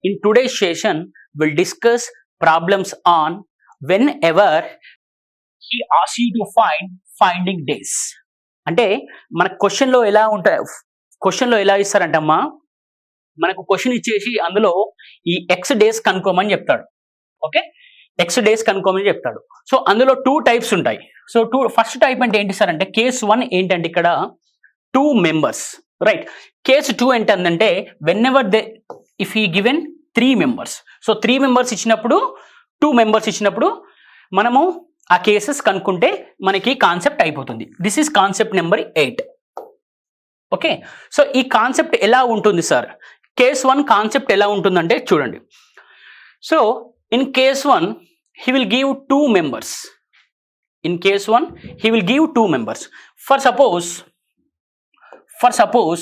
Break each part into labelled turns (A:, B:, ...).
A: In today's session, we'll discuss problems on whenever he asks you to finding days. అంటే మన క్వశ్చన్లో ఎలా ఉంటాయి, క్వశ్చన్లో ఎలా ఇస్తారంటమ్మా, మనకు క్వశ్చన్ ఇచ్చేసి అందులో ఈ ఎక్స్ డేస్ కనుక్కోమని చెప్తాడు. ఓకే, ఎక్స్ డేస్ కనుక్కోమని చెప్తాడు. సో అందులో 2 టైప్స్ ఉంటాయి. సో ఫస్ట్ టైప్ అంటే ఏంటి సార్ అంటే కేస్ 1 ఏంటంటే ఇక్కడ 2 మెంబర్స్, రైట్. కేస్ 2 ఏంటంటే వెన్ఎవర్ if he given 3 members. So 3 members ఇచ్చినప్పుడు 2 మెంబర్స్ ఇచ్చినప్పుడు మనము ఆ కేసెస్ కనుక్కుంటే మనకి కాన్సెప్ట్ అయిపోతుంది. This is concept number 8. Okay, so ఈ కాన్సెప్ట్ ఎలా ఉంటుంది సార్? కేస్ 1 కాన్సెప్ట్ ఎలా ఉంటుందంటే చూడండి. So in case 1 he will give 2 members. In case 1 he will give 2 members. For suppose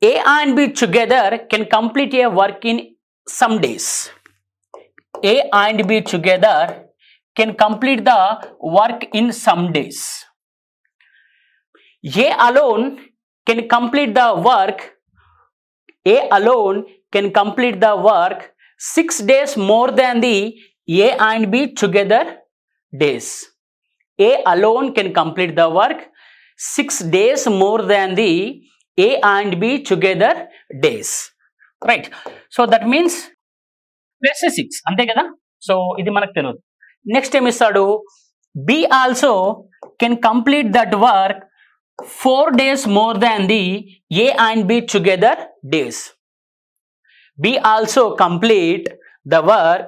A: A and B together can complete a work in some days. A and B together can complete the work in some days. A alone can complete the work. A alone can complete the work 6 days more than the A and B together days. A alone can complete the work 6 days more than the A and B together days. Right. So that means plus 6. అంతే కదా? So ఇది మనకు తెలియదు. Next ఏమి ఇస్తాడు? B also can complete that work 4 days more than the A and B together days. B also complete the work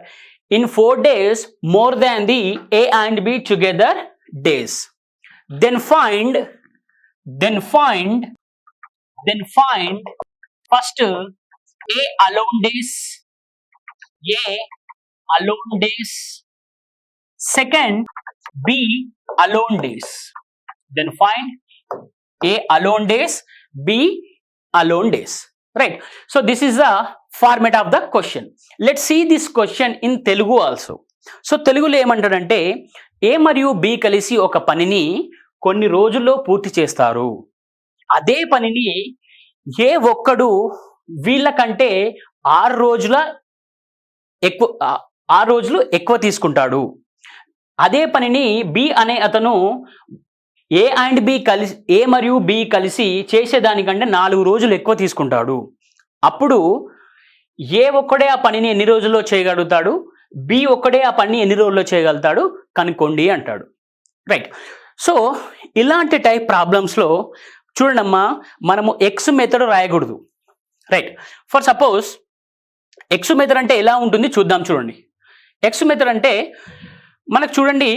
A: in 4 days more than the A and B together days. Then find first A alone days, second B alone days. Then find A alone days, B alone days. Right. So this is the format of the question. Let's see this question in Telugu also. So తెలుగులో ఏమంటాడంటే A మరియు B కలిసి ఒక పనిని కొన్ని రోజుల్లో పూర్తి చేస్తారు. అదే పనిని ఏ ఒక్కడు వీళ్ళకంటే 6 రోజులు ఎక్కువ తీసుకుంటాడు. అదే పనిని B అనే అతను A అండ్ B కలిసి A మరియు B కలిసి చేసేదానికంటే 4 రోజులు ఎక్కువ తీసుకుంటాడు. అప్పుడు A ఒక్కడే ఆ పనిని ఎన్ని రోజుల్లో చేయగలుగుతాడు, B ఒక్కడే ఆ పనిని ఎన్ని రోజుల్లో చేయగలుగుతాడు కనుక్కోండి అంటాడు. రైట్. సో ఇలాంటి టైప్ ప్రాబ్లమ్స్లో చూడండమ్మా, మనము ఎక్స్ మెథడ్ రాయకూడదు. Right. For suppose X method అంటే ఎలా ఉంటుంది చూద్దాం. చూడండి, ఎక్స్ మెథడ్ అంటే మనకు చూడండి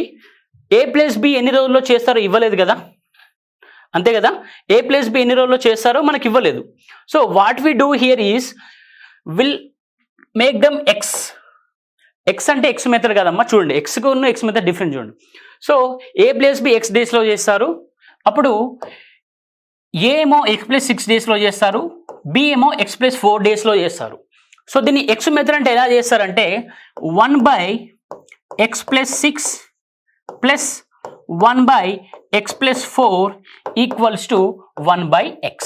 A: A ప్లస్ B ఎన్ని రోజుల్లో చేస్తారో ఇవ్వలేదు కదా, అంతే కదా. A ప్లస్ B ఎన్ని రోజుల్లో చేస్తారో మనకి ఇవ్వలేదు. So what we do here is we'll make them x. X అంటే ఎక్స్ మెథడ్ కదమ్మా. చూడండి, ఎక్స్కు ఉన్న ఎక్స్ మెథడ్ డిఫరెంట్ చూడండి. So A plus B x డేస్లో చేస్తారు, అప్పుడు A ఏమో ఎక్స్ ప్లస్ 6 డేస్లో చేస్తారు, B ఏమో ఎక్స్ ప్లస్ 4 డేస్లో చేస్తారు. సో దీన్ని ఎక్స్ మెథడ్ అంటే ఎలా చేస్తారంటే 1/x plus 6 plus 1/x plus 4 equals to 1/x.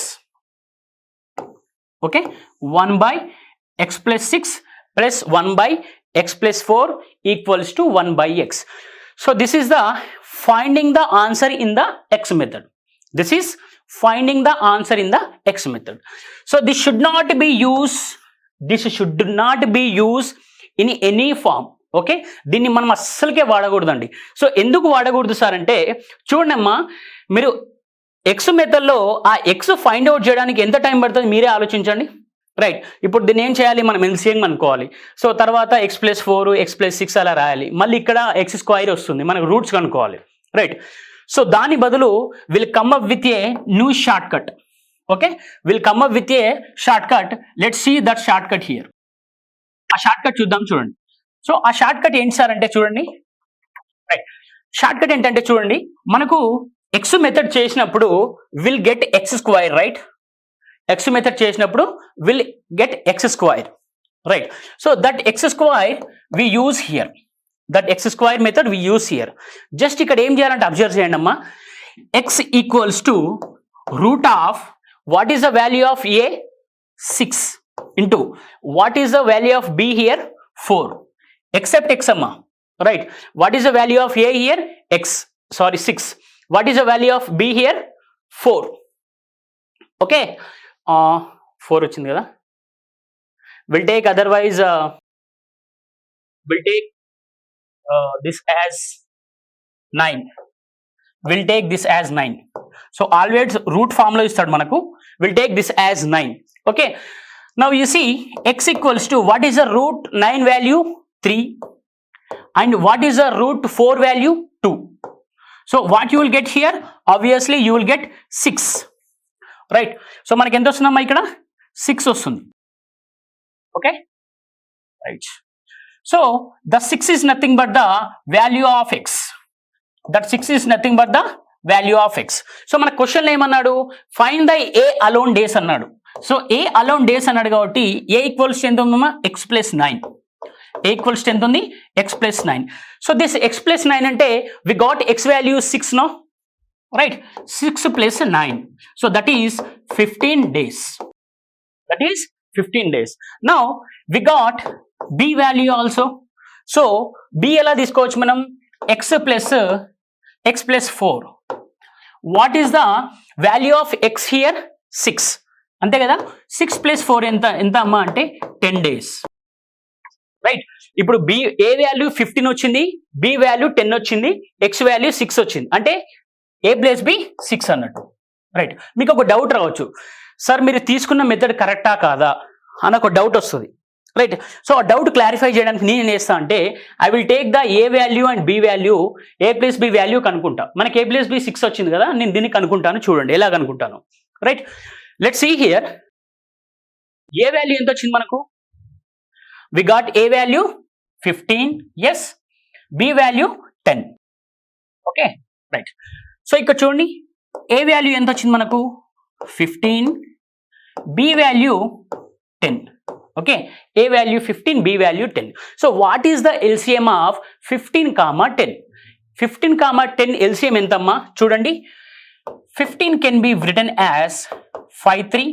A: Okay, 1/x plus 6 plus 1/x plus 4 equals to 1/x. So this is the finding the answer in the X method. This is finding the answer in the X method. So this should not be used in any form. Okay, దీన్ని మనం అస్సలకే వాడకూడదండి. So ఎందుకు వాడకూడదు sir అంటే చూడండి అమ్మా, మీరు X మెథడ్లో ఆ ఎక్స్ ఫైండ్ అవుట్ చేయడానికి ఎంత టైం పడుతుంది మీరే ఆలోచించండి. రైట్. ఇప్పుడు దీన్ని ఏం చేయాలి, మనం ఎల్సిఎం అనుకోవాలి. సో తర్వాత x ప్లస్ 4 x ప్లస్ 6 అలా రాయాలి. మళ్ళీ ఇక్కడ x స్క్వేర్ వస్తుంది, మనకు రూట్స్ కనుక్కోవాలి. రైట్. సో దాని బదులు we'll come up with a new shortcut. Okay, we'll come up with a shortcut. Let's see that shortcut here. ఆ షార్ట్ కట్ చూద్దాం. చూడండి, సో ఆ షార్ట్ కట్ ఏంటి సార్ అంటే చూడండి. రైట్. షార్ట్ కట్ ఏంటంటే చూడండి, మనకు ఎక్స్ మెథడ్ చేసినప్పుడు will get x square. Right. X method చేసినప్పుడు will get x square. Right. So that x square we use here. That x square method we use here. Just ఇక్కడ ఏం చేయాలంటే observe చేయండి అమ్మా. x equals to root of what is the value of a 6. into what is the value of b here? 4. Except x amma, right? What is the value of a here? 6. What is the value of b here? 4. Okay, 4 వచ్చింది కదా. We'll take otherwise we'll take this as 9. We'll take this as 9. So always root form lo istadu manaku. We'll take this as 9. Okay, now you see x equals to, what is the root 9 value? 3. And what is the root 4 value? 2. So what you will get here? Obviously you will get 6, right? So మనకి ఎంత వస్తుందమ్మా ఇక్కడ? 6 వస్తుంది. Okay, right. So the 6 is nothing but the value of x. That 6 is nothing but the value of x. So మన question ఏమన్నాడు? Find the a alone days అన్నాడు. So a alone days అన్నాడు కాబట్టి a ఈక్వల్స్ ఎంత ఉందమ్మా? x plus 9. a equals ఎంత ఉంది? x plus 9. So this x plus 9 అంటే we got x value 6 no, right? 6 plus 9, so that is 15 days. That is 15 days. Now we got b value also. So b ఎలా తీసుకోవచ్చు మనం? x plus 4. What is the value of x here? 6. అంతే కదా. 6 plus 4 ఎంత అమ్మా అంటే 10 days, right? ఇప్పుడు b a value 15 వచ్చింది, b వాల్యూ 10 వచ్చింది, x వాల్యూ 6 వచ్చింది, అంటే a ప్లస్ b 6 అన్నట్టు, రైట్? మీకు ఒక డౌట్ రావచ్చు, సార్ మీరు తీసుకున్న మెథడ్ కరెక్టా కాదా అని ఒక డౌట్ వస్తుంది, రైట్? సో ఆ డౌట్ క్లారిఫై చేయడానికి నేను ఏం చేస్తా అంటే, I will take the A value and B value, A plus B value కనుక్కుంటా. మనకి ఏ ప్లస్ బి 6 వచ్చింది కదా, నేను దీన్ని కనుక్కుంటాను. చూడండి ఎలా కనుక్కుంటాను, right? Let's see here. A value ఎంత వచ్చింది మనకు? We got A value 15, yes, B value 10. Okay, right. So ఇక్కడ చూడండి, ఏ వాల్యూ ఎంత వచ్చింది మనకు? 15, B value 10. Okay, a value 15, b value 10. So what is the LCM of 15, 10? 15, 10 LCM entamma? Chudandi, 15 can be written as 5-3,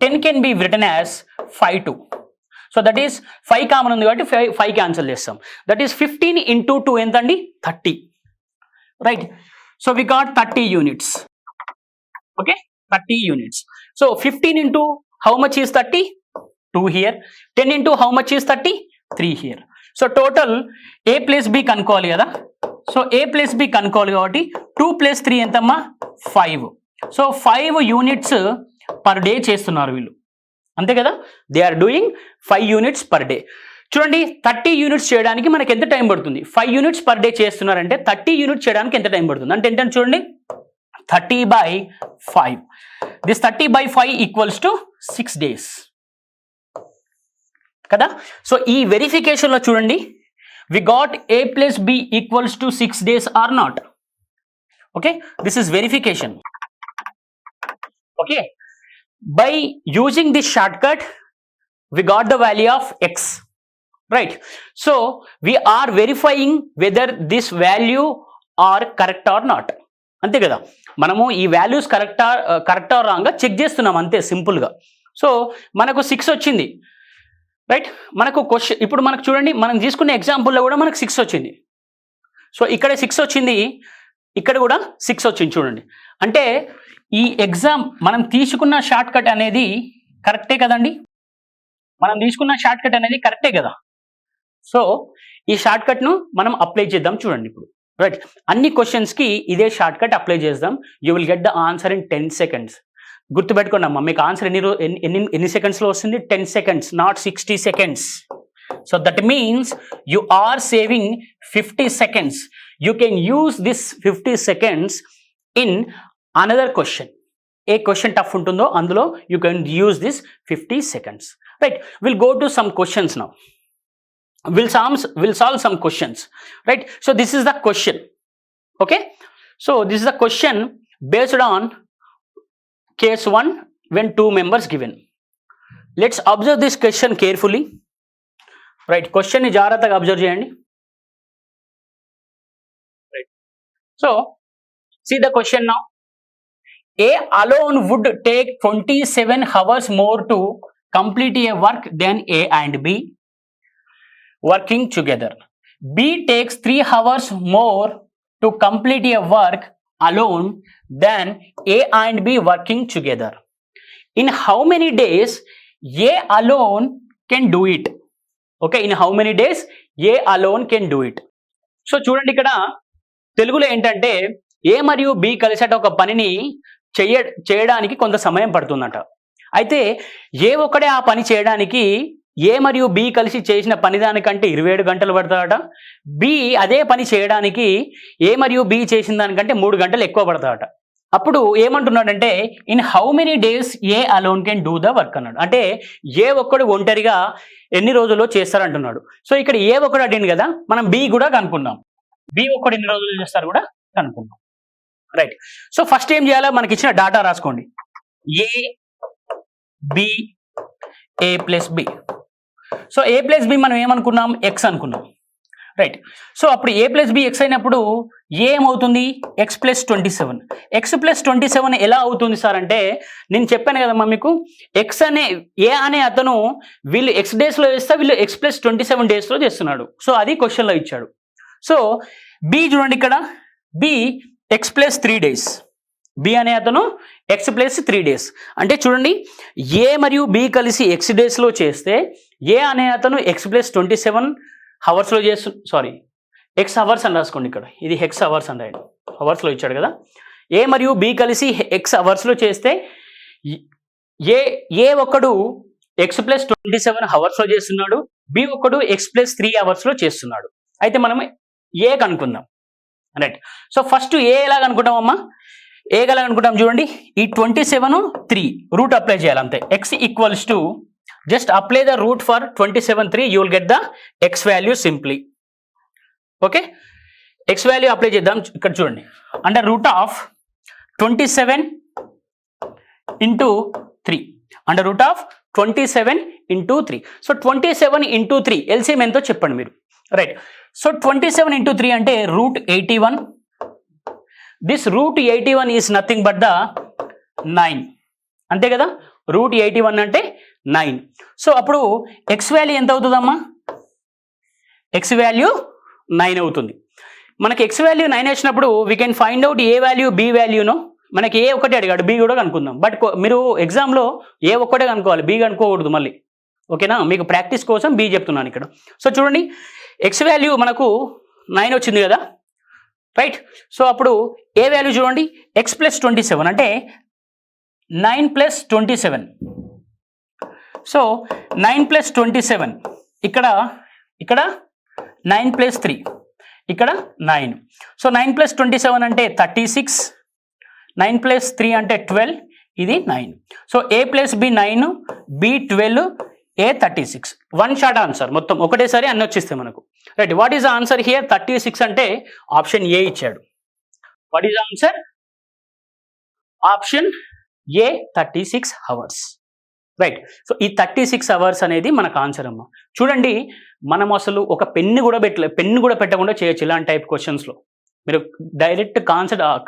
A: 10 can be written as 5-2. So that is 5 common undi kabatti 5 cancel chestam. That is 15 into 2 entandi? 30, right? So we got 30 units. Okay, 30 units. So 15 into how much is 30? 2 here. 10 into how much is 30? 3 here. So total a plus b కనుక్కోవాలి కదా. So a plus b కనుక్కోవాలి కాబట్టి 2 plus 3 ఎంతమ్మా? 5. So 5 units per day చేస్తున్నారు వీళ్ళు, అంతే కదా. They are doing 5 units per day. చూడండి, 30 యూనిట్స్ చేయడానికి మనకి ఎంత టైం పడుతుంది? 5 యూనిట్స్ పర్ డే చేస్తున్నారంటే 30 యూనిట్స్ చేయడానికి ఎంత టైం పడుతుంది అంటే ఏంటంటే చూడండి, 30/5. దిస్ 30/5 ఈక్వల్స్ టు 6 days కదా. సో ఈ వెరిఫికేషన్ లో చూడండి, we got a plus b equals to 6 days or not. Okay, this is verification. Okay, by using this shortcut we got the value of x, right? So we are verifying whether this value are correct or not, అంతే కదా. మనము ఈ values కరెక్టా రాంగా check చేస్తున్నాం, అంతే సింపుల్గా. So మనకు 6 వచ్చింది, రైట్? మనకు క్వశ్చన్ ఇప్పుడు మనకు చూడండి, మనం తీసుకున్న ఎగ్జాంపుల్లో కూడా మనకు 6 వచ్చింది. సో ఇక్కడ 6 వచ్చింది, ఇక్కడ కూడా 6 వచ్చింది. చూడండి, అంటే ఈ ఎగ్జామ్ మనం తీసుకున్న షార్ట్ కట్ అనేది కరెక్టే కదండి. మనం తీసుకున్న షార్ట్ కట్ అనేది కరెక్టే కదా. సో ఈ షార్ట్ కట్ను మనం అప్లై చేద్దాం. చూడండి ఇప్పుడు, రైట్? అన్ని క్వశ్చన్స్కి ఇదే షార్ట్ కట్ అప్లై చేద్దాం. You will get the answer in 10 seconds. గుర్తుపెట్టుకోండి అమ్మా, మీకు ఆన్సర్ ఎన్ని సెకండ్స్లో వస్తుంది? 10 seconds, not 60 seconds. So that means you are saving 50 seconds. You can use this 50 seconds in another question. ఏ క్వశ్చన్ టఫ్ ఉంటుందో అందులో you can use this 50 seconds, right? We'll go to some questions now. We'll solve some questions, right? So this is the question. Okay, so this is the question based on case 1 when 2 members given. Let's observe this question carefully, right? Question ni jagrataga observe cheyandi, right? So see the question now. A alone would take 27 hours more to complete a work than A and B working together. B takes 3 hours more to complete a work alone than A and B working together. In how many days A alone can do it? Okay, in how many days A alone can do it? So చూడండి ఇక్కడ తెలుగులో ఏంటంటే ఏ మరియు B కలిసేట ఒక పనిని చేయడానికి కొంత సమయం పడుతుందట. అయితే ఏ ఒక్కడే ఆ పని చేయడానికి ఏ మరియు బి కలిసి చేసిన పని దానికంటే 27 గంటలు పడతాడట. బి అదే పని చేయడానికి ఏ మరియు బి చేసిన దానికంటే 3 గంటలు ఎక్కువ పడతాడట. అప్పుడు ఏమంటున్నాడంటే in how many days A alone can do the work అన్నాడు. అంటే ఏ ఒక్కడు ఒంటరిగా ఎన్ని రోజుల్లో చేస్తారంటున్నాడు. సో ఇక్కడ ఏ ఒక్కడు అడిగింది కదా, మనం బి కూడా కనుక్కుందాం. బి ఒక్కడు ఎన్ని రోజులు చేస్తారు కూడా కనుక్కుందాం. రైట్. సో ఫస్ట్ ఏం చేయాలో మనకి ఇచ్చిన డాటా రాసుకోండి. A B A plus B. So A plus B మనం ఏమనుకున్నాం, ఎక్స్ అనుకున్నాం. రైట్. సో అప్పుడు ఏ ప్లస్ బి ఎక్స్ అయినప్పుడు ఏ ఏమవుతుంది, ఎక్స్ ప్లస్ 27. ఎక్స్ ప్లస్ 27 ఎలా అవుతుంది సార్ అంటే నేను చెప్పాను కదమ్మా మీకు, ఎక్స్ అనే ఏ అనే అతను వీళ్ళు ఎక్స్ డేస్లో చేస్తే వీళ్ళు ఎక్స్ ప్లస్ 27 డేస్లో చేస్తున్నాడు. సో అది క్వశ్చన్లో ఇచ్చాడు. సో బి చూడండి ఇక్కడ, B x plus 3 days. B అనే అతను ఎక్స్ ప్లస్ 3 days. అంటే చూడండి ఏ మరియు బి కలిసి ఎక్స్ డేస్లో చేస్తే ఏ అనే అతను ఎక్స్ ప్లస్ 27 హవర్స్లో సారీ ఎక్స్ అవర్స్ అని రాసుకోండి. ఇక్కడ ఇది హెక్స్ అవర్స్ అని రాయండి, అవర్స్లో ఇచ్చాడు కదా. ఏ మరియు బి కలిసి ఎక్స్ అవర్స్లో చేస్తే ఏ ఒక్కడు ఎక్స్ ప్లస్ 27 హవర్స్లో చేస్తున్నాడు, బి ఒక్కడు ఎక్స్ ప్లస్ 3 hours చేస్తున్నాడు. అయితే మనం ఏ కనుక్కుందాం. రైట్. సో ఫస్ట్ ఏ ఎలా కనుక్కుంటామమ్మా, ఏ ఎలా కనుక్కుంటాం చూడండి. ఈ 27 3 రూట్ అప్లై చేయాలి అంతే. X equals to just apply the root for 27 3, you will get the x value simply. Okay, x value apply చేద్దాం. ఇక్కడ చూడండి, under root of 27 into 3, under root of 27 into 3. So 27 into 3 LCM ఎంతో చెప్పండి మీరు. Right. So 27 into 3 అంటే root 81. This root 81 is nothing but the 9. అంతే కదా, route 81 అంటే 9. సో అప్పుడు ఎక్స్ వాల్యూ ఎంత అవుతుందమ్మా, ఎక్స్ వాల్యూ 9 అవుతుంది. మనకి ఎక్స్ వాల్యూ 9 వచ్చినప్పుడు we can find out A value B value. మనకి ఏ ఒక్కటే అడిగాడు, బి కూడా కనుక్కుందాం. బట్ మీరు ఎగ్జామ్లో ఏ ఒక్కటే కనుక్కోవాలి, బి కనుక్కోకూడదు మళ్ళీ. ఓకేనా, మీకు ప్రాక్టీస్ కోసం బి చెప్తున్నాను ఇక్కడ. సో చూడండి ఎక్స్ వాల్యూ మనకు 9 వచ్చింది కదా. రైట్. సో అప్పుడు ఏ వాల్యూ చూడండి, ఎక్స్ ప్లస్ 27 అంటే 9 ప్లస్ 27. సో 9 ప్లస్ 27 ఇక్కడ 9 ప్లస్ 3 ఇక్కడ 9. సో 9 ప్లస్ 27 అంటే 36, 9 ప్లస్ 3 అంటే 12, ఇది 9. So A plus B 9, B 12, A 36. One short answer, మొత్తం ఒకటేసారి అన్ని వచ్చేస్తాయి మనకు. Right. What is the answer here, 36 అంటే ఆప్షన్ ఏ ఇచ్చాడు. What is the answer, option A 36 hours. Right. So ఈ 36 hours అనేది మనకు ఆన్సర్ అమ్మా. చూడండి మనం అసలు ఒక పెన్ను కూడా పెట్టకుండా చేయొచ్చు ఇలాంటి టైప్ క్వశ్చన్స్లో. మీరు డైరెక్ట్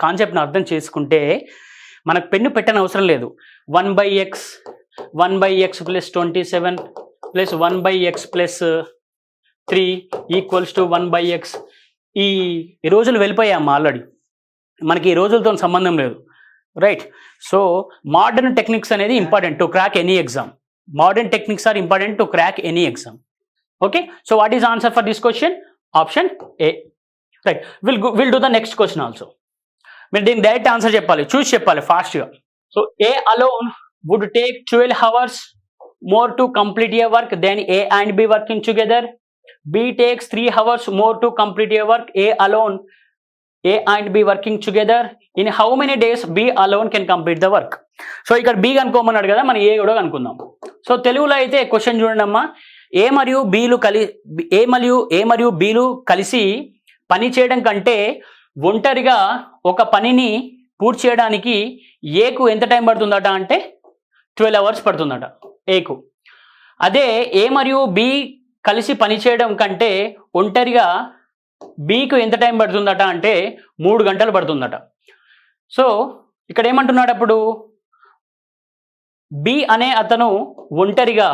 A: కాన్సెప్ట్ని అర్థం చేసుకుంటే మనకు పెన్ను పెట్టని అవసరం లేదు. 1/x plus 27 plus 1/x plus 3 equals to 1/x. ఈ రోజులు వెళ్ళిపోయామ్మా ఆల్రెడీ, మనకి ఈ రోజులతో సంబంధం లేదు. రైట్. సో మోడర్న్ టెక్నిక్స్ అనేది important to crack any exam. Modern techniques are important to crack any exam. Okay. So what is answer for this question, option A. Right. We'll do the next question also. మీరు దీనికి direct answer చెప్పాలి, చూసి చెప్పాలి ఫాస్ట్గా. So A alone would take 12 hours more to complete a work than A and B working together. B takes 3 hours more to complete a work. A alone, A and B working together. In how many days B alone can complete the work? So ఇక్కడ B కనుక్కోమన్నాడు కదా, మనం ఏ కూడా కనుక్కుందాం. So తెలుగులో అయితే question చూడండి అమ్మా. ఏ మరియు బీలు కలిసి పని చేయడం కంటే ఒంటరిగా ఒక పనిని పూర్తి చేయడానికి ఏకు ఎంత టైం పడుతుందట అంటే 12 hours పడుతుందట ఏకు. అదే ఏ మరియు బి కలిసి పని చేయడం కంటే ఒంటరిగా బికు ఎంత టైం పడుతుందట అంటే 3 గంటలు పడుతుందట. సో ఇక్కడ ఏమంటున్నాడు, అప్పుడు బి అనే అతను ఒంటరిగా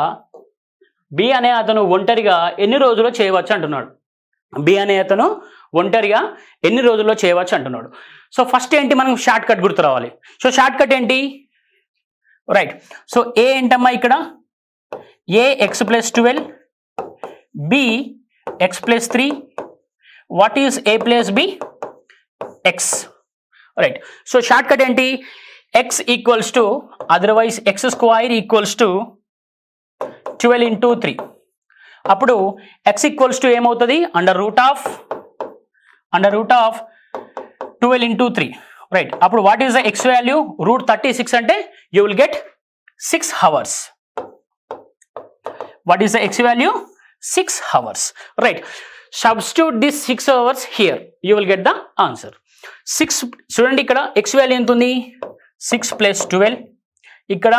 A: ఎన్ని రోజుల్లో చేయవచ్చు అంటున్నాడు. బి అనే అతను ఒంటరిగా ఎన్ని రోజుల్లో చేయవచ్చు అంటున్నాడు. సో ఫస్ట్ ఏంటి, మనం షార్ట్ కట్ గుర్తు రావాలి. సో షార్ట్ కట్ ఏంటి, రైట్. సో ఏ ఏంటమ్మా ఇక్కడ, A x plus 12, B x plus 3. What is A plus B, x, right. So short cut ఏంటి, x equals to, otherwise x square equals to 12 into 3. అప్పుడు x equals to ఏమవుతుంది, under root of 12 into 3, right. అప్పుడు what is the x value, root 36 అంటే you will get 6 hours. What is the x value, 6 hours, right. Substitute this 6 hours here, you will get the answer. 6 చూడండి, ఇక్కడ X value ఎంత ఉంది, 6 + 12, ఇక్కడ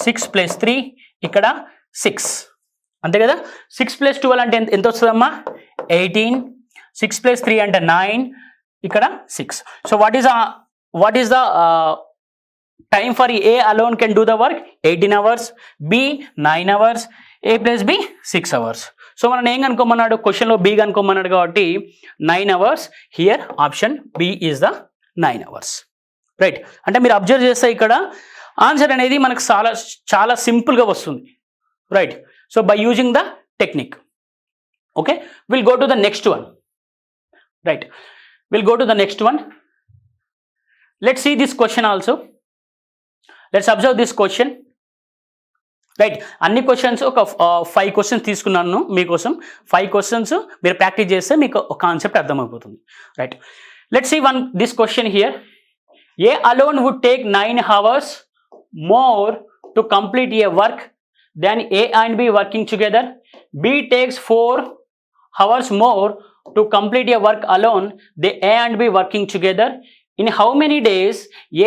A: 6 + 3, ఇక్కడ 6, అంతే కదా. 6 + 12 అంటే ఎంత వస్తుందమ్మా, 18. 6 + 3 అంటే 9, ఇక్కడ 6. So what is the time for A alone can do the work, 18 hours, B 9 hours, A plus B 6 hours. So మనం ఏం కనుక్కోమన్నాడు, క్వశ్చన్లో బి కనుక్కోమన్నాడు కాబట్టి 9 hours here, option B is the 9 hours, right. అంటే మీరు అబ్జర్వ్ చేస్తే ఇక్కడ ఆన్సర్ అనేది మనకు చాలా సింపుల్గా వస్తుంది, right. So by using the technique, okay. We'll go to the next one, right. We'll go to the next one. Let's see this question also. Let's observe this question, right. అన్ని questions ఒక 5 questions తీసుకున్నాను మీకోసం. 5 questions మీరు practice చేస్తే మీకు ఒక concept అర్థమైపోతుంది, right. Let's see this question here. A alone would take 9 hours more to complete a work than A and B working together. B takes 4 hours more to complete a work alone than A and B working together. In how many days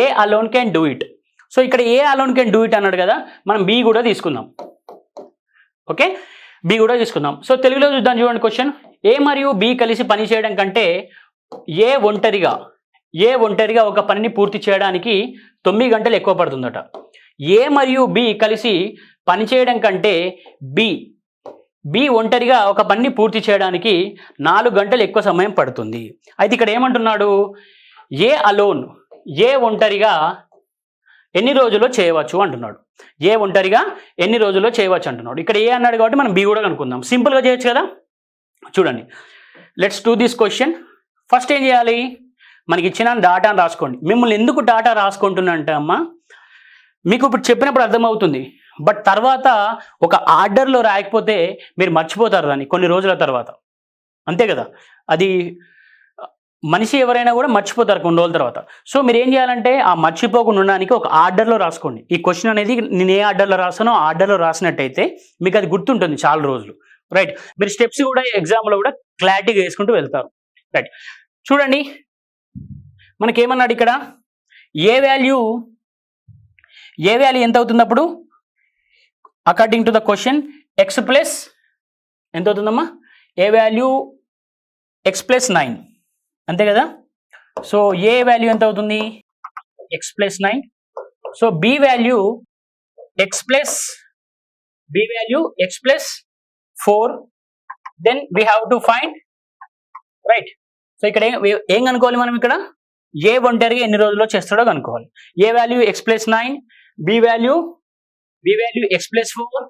A: A alone can do it? So ఇక్కడ A alone can do it అన్నాడు కదా, మనం B కూడా తీసుకుందాం, okay. B కూడా తీసుకుందాం. So తెలుగులో చూద్దాం, చూడండి క్వశ్చన్. ఏ మరియు బి కలిసి పని చేయడం కంటే ఏ ఒంటరిగా ఒక పనిని పూర్తి చేయడానికి 9 గంటలు ఎక్కువ పడుతుందట. ఏ మరియు బి కలిసి పని చేయడం కంటే బి ఒంటరిగా ఒక పనిని పూర్తి చేయడానికి 4 గంటలు ఎక్కువ సమయం పడుతుంది. అయితే ఇక్కడ ఏమంటున్నాడు, ఏ ఒంటరిగా ఎన్ని రోజుల్లో చేయవచ్చు అంటున్నాడు. ఏ ఒంటరిగా ఎన్ని రోజుల్లో చేయవచ్చు అంటున్నాడు. ఇక్కడ ఏ అన్నాడు కాబట్టి మనం బి కూడా కనుక్కుందాం. సింపుల్గా చేయొచ్చు కదా. చూడండి, let's do this question. First ఏం చేయాలి, మనకి ఇచ్చిన డాటాను రాసుకోండి. మిమ్మల్ని ఎందుకు డాటా రాసుకుంటున్నా అంటే అమ్మా, మీకు ఇప్పుడు చెప్పినప్పుడు అర్థమవుతుంది, బట్ తర్వాత ఒక ఆర్డర్లో రాయకపోతే మీరు మర్చిపోతారు దాన్ని కొన్ని రోజుల తర్వాత, అంతే కదా. అది మనిషి ఎవరైనా కూడా మర్చిపోతారు కొన్ని రోజుల తర్వాత. సో మీరు ఏం చేయాలంటే ఆ మర్చిపోకుండా ఉండడానికి ఒక ఆర్డర్లో రాసుకోండి. ఈ క్వశ్చన్ అనేది నేను ఏ ఆర్డర్లో రాసానో ఆ ఆర్డర్లో రాసినట్టయితే మీకు అది గుర్తుంటుంది చాలా రోజులు, రైట్. మీరు స్టెప్స్ కూడా ఎగ్జామ్లో కూడా క్లారిటీగా వేసుకుంటూ వెళ్తారు, రైట్. చూడండి, మనకేమన్నాడు ఇక్కడ, ఏ వాల్యూ ఎంత అవుతుంది అప్పుడు, according to the question X plus ఎంత అవుతుందమ్మా, ఏ వాల్యూ ఎక్స్ ప్లస్ 9, అంతే కదా. సో ఏ వాల్యూ ఎంత అవుతుంది, x plus 9. So B value x plus 4. Then we have to find, right. So ఇక్కడ ఏం కనుక్కోవాలి మనం, ఇక్కడ ఏ ఒంటరిగా ఎన్ని రోజుల్లో చేస్తాడో కనుక్కోవాలి. A value x plus 9, B value x plus 4,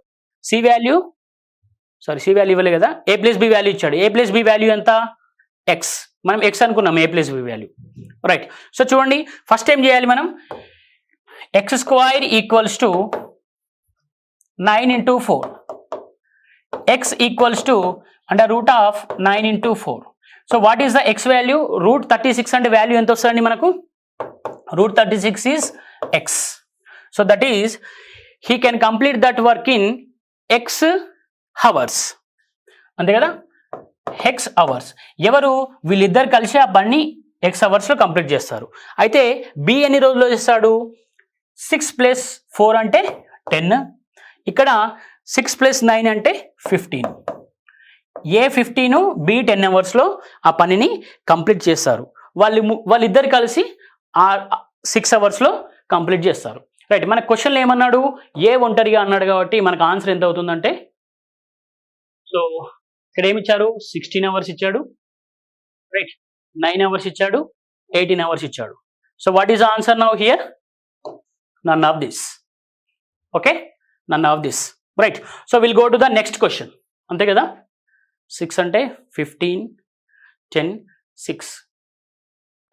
A: C value ఇవ్వలే కదా, ఏ ప్లస్ బి వాల్యూ ఇచ్చాడు. ఏ ప్లస్ బి వాల్యూ ఎంత, ఎక్స్. మనం ఎక్స్ అనుకున్నాం, A plus B value, right. So చూడండి, ఫస్ట్ ఏం చేయాలి మనం, x square equals to 9 into 4, x equals to under root of 9 into 4. So what is the x value, root 36 అంటే value ఎంత వస్తుందండి మనకు, root 36 is x. So that is he can complete that work in x hours, అంతే కదా, X hours. ఎవరు, వీళ్ళిద్దరు కలిసి ఆ పని ఎక్స్ అవర్స్లో కంప్లీట్ చేస్తారు. అయితే బి ఎన్ని రోజుల్లో చేస్తాడు, 6 + 4 అంటే 10, ఇక్కడ 6 + 9 అంటే 15. ఏ 15, బి 10 అవర్స్లో ఆ పనిని కంప్లీట్ చేస్తారు. వాళ్ళిద్దరు కలిసి ఆ 6 అవర్స్లో కంప్లీట్ చేస్తారు. రైట్, మన క్వశ్చన్లో ఏమన్నాడు, ఏ ఒంటరిగా అన్నాడు కాబట్టి మనకు ఆన్సర్ ఎంత అవుతుందంటే, సో ఇక్కడ ఏమి ఇచ్చారు, 16 అవర్స్ ఇచ్చాడు, రైట్, 9 అవర్స్ ఇచ్చాడు, 18 అవర్స్ ఇచ్చాడు. So what is answer now here, none of this. Okay, none of this. Right, so we'll go to the next question. అంతే కదా, 6 అంటే 15, 10, 6.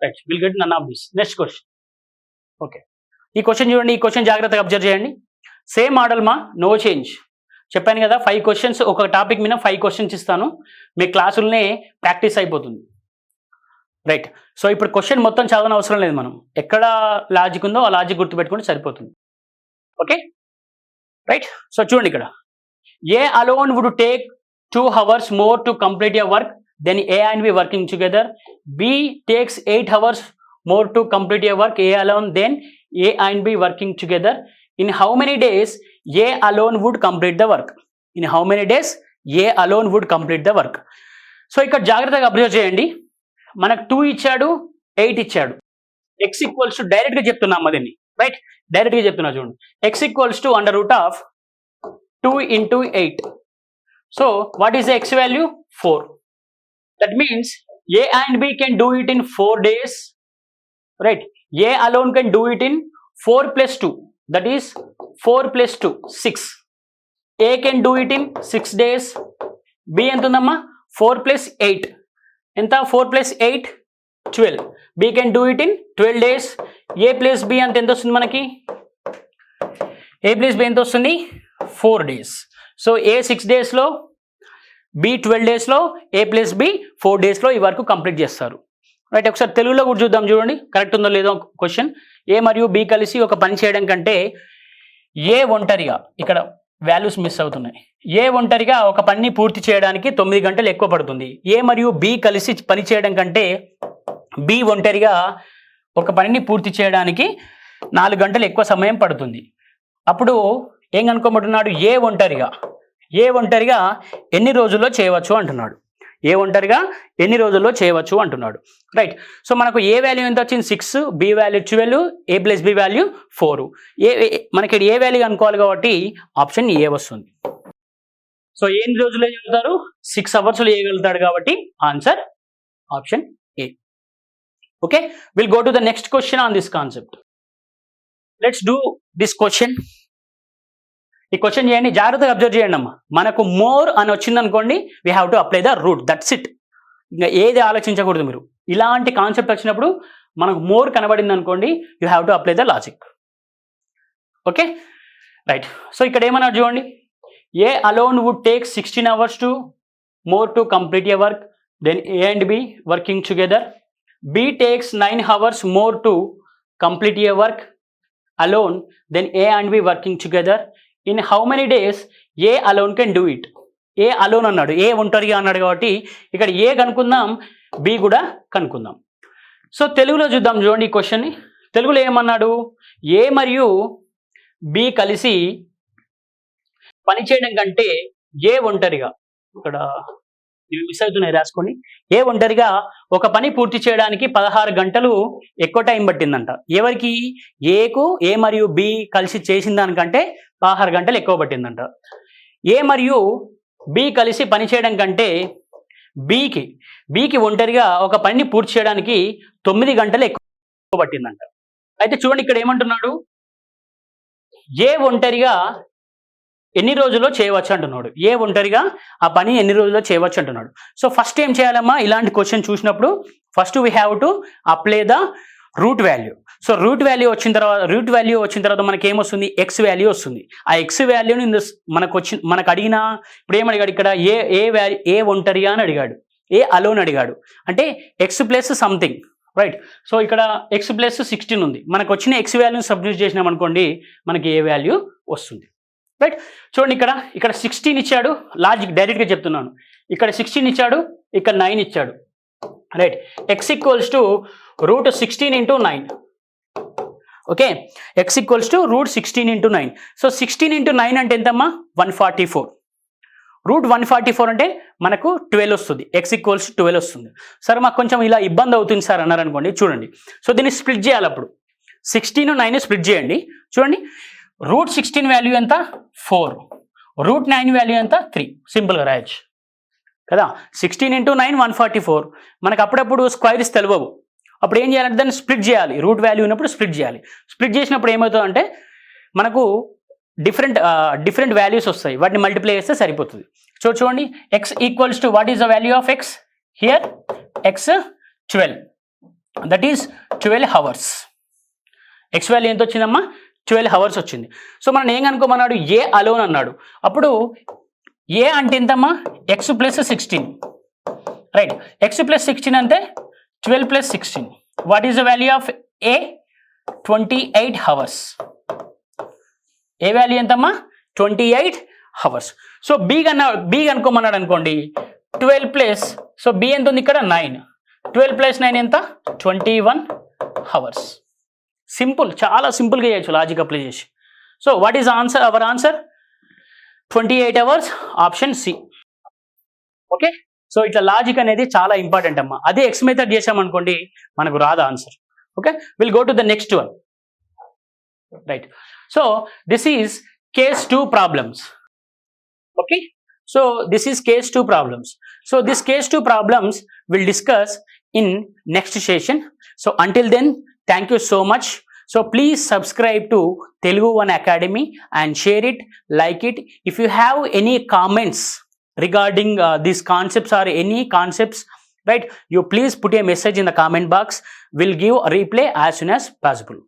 A: Right, we'll get none of this. Next question. Okay, ఈ question చూడండి, ఈ question జాగ్రత్తగా observe చేయండి. Same model మా, no change. చెప్పాను కదా 5 క్వశ్చన్స్, ఒక టాపిక్ మీద 5 క్వశ్చన్స్ ఇస్తాను, మీ క్లాసులనే ప్రాక్టీస్ అయిపోతుంది. రైట్, సో ఇప్పుడు క్వశ్చన్ మొత్తం చదవని అవసరం లేదు, మనం ఎక్కడ లాజిక్ ఉందో ఆ లాజిక్ గుర్తుపెట్టుకుంటే సరిపోతుంది. Okay, right. సో చూడండి ఇక్కడ, A alone would take 2 hours more to complete a work then A and B working together. B takes 8 hours more to complete a work A alone then A and B working together. In how many days A alone would complete the work? In how many days A alone would complete the work? So ఇక్కడ జాగ్రత్తగా observe చేయండి, మనకు 2 ఇచ్చాడు, 8 ఇచ్చాడు. x equals to డైరెక్ట్గా చెప్తున్నాం అదని, right, డైరెక్ట్గా చెప్తున్నా చూడండి. x equals to under root of 2 into 8. So what is the x value? 4. That means A and B can do it in 4 days, right? A alone can do it in 4 plus 2, that is 4 plus 2, 6. A can do it in 6 days. B ఎంత ఉందమ్మా, 4 plus 8 ఎంత, 4 plus 8 12. B can do it in 12 days. A plus B అంత ఎంత వస్తుంది మనకి, A plus B ఎంత వస్తుంది, 4 days. So A 6 డేస్లో, B 12 డేస్లో, A ప్లస్ B 4 డేస్లో ఈ వర్క్ కంప్లీట్ చేస్తారు. రైట్, ఒకసారి తెలుగులో కూడా చూద్దాం, చూడండి కరెక్ట్ ఉందో లేదో క్వశ్చన్. ఏ మరియు బి కలిసి ఒక పని చేయడం కంటే ఏ ఒంటరిగా, ఇక్కడ వాల్యూస్ మిస్ అవుతున్నాయి, ఏ ఒంటరిగా ఒక పనిని పూర్తి చేయడానికి 9 గంటలు ఎక్కువ పడుతుంది. ఏ మరియు బి కలిసి పని చేయడం కంటే బి ఒంటరిగా ఒక పనిని పూర్తి చేయడానికి 4 గంటలు ఎక్కువ సమయం పడుతుంది. అప్పుడు ఏం కనుక్కోమంటున్నాడు, ఏ ఒంటరిగా ఎన్ని రోజుల్లో చేయవచ్చు అంటున్నాడు. ఏ ఒంటరిగా ఎన్ని రోజుల్లో చేయవచ్చు అంటున్నాడు. రైట్, సో మనకు ఏ వాల్యూ ఎంత వచ్చింది, 6, బి వాల్యూ 12, ఏ ప్లస్ బి వాల్యూ 4. మనకి ఏ వాల్యూ అనుకోవాలి కాబట్టి ఆప్షన్ ఏ వస్తుంది. సో ఎన్ని రోజుల్లో చేయగలుగుతారు, 6 అవర్స్లో చేయగలుగుతాడు కాబట్టి answer option A. Okay, we'll go to the next question on this concept. Let's do this question. ఈ క్వశ్చన్ చేయండి, జాగ్రత్తగా అబ్జర్వ్ చేయండి అమ్మా. మనకు మోర్ అని వచ్చింది అనుకోండి, we have to apply the route, that's it. ఇంకా ఏది ఆలోచించకూడదు మీరు. ఇలాంటి కాన్సెప్ట్ వచ్చినప్పుడు మనకు మోర్ కనబడింది అనుకోండి, you have to apply the logic. Okay, right. So ఇక్కడ ఏమన్నా చూడండి, A alone would take 16 hours to more to complete a work then A and B working together. B takes 9 hours more to complete a work alone then A and B working together. In how many days A alone can do it? A alone అన్నాడు, ఏ ఒంటరిగా అన్నాడు కాబట్టి ఇక్కడ ఏ కనుక్కుందాం, B కూడా కనుక్కుందాం. So తెలుగులో చూద్దాం, చూడండి ఈ క్వశ్చన్ని. తెలుగులో ఏమన్నాడు, ఏ మరియు బి కలిసి పని చేయడం కంటే ఏ ఒంటరిగా, ఇక్కడ ఇవి మిస్ అవుతున్నాయి రాసుకోండి, ఏ ఒంటరిగా ఒక పని పూర్తి చేయడానికి 16 గంటలు ఎక్కువ టైం పట్టిందంట. ఎవరికి, ఏకు ఏ మరియు బి కలిసి చేసిన దానికంటే 16 గంటలు ఎక్కువ పట్టిందంట. ఏ మరియు బి కలిసి పని చేయడం కంటే బికి ఒంటరిగా ఒక పనిని పూర్తి చేయడానికి 9 గంటలు ఎక్కువ పట్టిందంట. అయితే చూడండి ఇక్కడ ఏమంటున్నాడు, ఏ ఒంటరిగా ఎన్ని రోజుల్లో చేయవచ్చు అంటున్నాడు. ఏ ఒంటరిగా ఆ పని ఎన్ని రోజుల్లో చేయవచ్చు అంటున్నాడు. సో ఫస్ట్ ఏం చేయాలమ్మా, ఇలాంటి క్వశ్చన్ చూసినప్పుడు first we have to apply the root value. So root value వచ్చిన తర్వాత మనకి ఏమొస్తుంది, ఎక్స్ వాల్యూ వస్తుంది. ఆ ఎక్స్ వాల్యూని మనకు అడిగిన, ఇప్పుడు ఏమడిగాడు ఇక్కడ, ఏ ఒంటరిగా అని అడిగాడు, ఏ అలోన్ అడిగాడు, అంటే X plus something, right. So ఇక్కడ ఎక్స్ ప్లస్ 16 ఉంది, మనకు వచ్చిన ఎక్స్ వాల్యూని సబ్స్టిట్యూట్ చేసినాం అనుకోండి, మనకి ఏ వాల్యూ వస్తుంది. రైట్, చూడండి ఇక్కడ 16 ఇచ్చాడు, లాజిక్ డైరెక్ట్గా చెప్తున్నాను. ఇక్కడ 16 ఇచ్చాడు, ఇక్కడ 9 ఇచ్చాడు, right. X equals to root 16 into 9. Okay, X equals to root 16 into 9. So 16 into 9 అంటే ఎంతమ్మా, 144. రూట్ 144 అంటే మనకు 12 వస్తుంది, ఎక్స్ ఈక్వల్స్ 12 వస్తుంది. సరే మాకు కొంచెం ఇలా ఇబ్బంది అవుతుంది సార్ అన్నారు అనుకోండి, చూడండి. సో దీన్ని స్ప్లిట్ చేయాలి. అప్పుడు 16 9 స్ప్లిట్ చేయండి. చూడండి, రూట్ 16 వాల్యూ ఎంత 4, రూట్ 9 వాల్యూ ఎంత 3. సింపుల్గా రాయొచ్చు కదా. 16 × 9 144. మనకు అప్పుడప్పుడు స్క్వైర్స్ తెలియవు, అప్పుడు ఏం చేయాలంటే దాన్ని స్ప్లిట్ చేయాలి. రూట్ వాల్యూ ఉన్నప్పుడు స్ప్లిట్ చేయాలి. స్ప్లిట్ చేసినప్పుడు ఏమవుతుందంటే మనకు డిఫరెంట్ వాల్యూస్ వస్తాయి, వాటిని మల్టిప్లై చేస్తే సరిపోతుంది. చూడండి, X equals to what is the value of X here, X 12, that is 12 hours. X value ఎంత వచ్చిందమ్మా 12 hours వచ్చింది. సో మనం ఏం కనుక్కోమన్నాడు, ఏ అలోన్ అన్నాడు. అప్పుడు ఏ అంటే ఎంతమ్మా X plus 16, right. X plus 16 అంటే 12 + 16. What is the value of A 28 hours. A value ఎంతమ్మా 28 hours. సో బి కనుక్కోమన్నాడు అనుకోండి, 12 సో బి ఎంత ఉంది ఇక్కడ 9, 12 + 9 ఎంత 21 hours. సింపుల్, చాలా సింపుల్గా చేయొచ్చు లాజిక్ అప్లై చేసి. So what is answer, our answer 28 hours, option C. Okay, so ఇట్లా లాజిక్ అనేది చాలా ఇంపార్టెంట్ అమ్మా. అదే ఎక్స్ మెథడ్ చేసామనుకోండి మనకు రాదు answer. Okay, we'll go to the next one, right. So this is case 2 problems. Okay, so this is case 2 problems. So this case 2 problems we'll discuss in next session. So until then, thank you so much. So please subscribe to Telugu One Academy and share it, like it. If you have any comments regarding these concepts or any concepts, right, you please put a message in the comment box. We'll give a reply as soon as possible.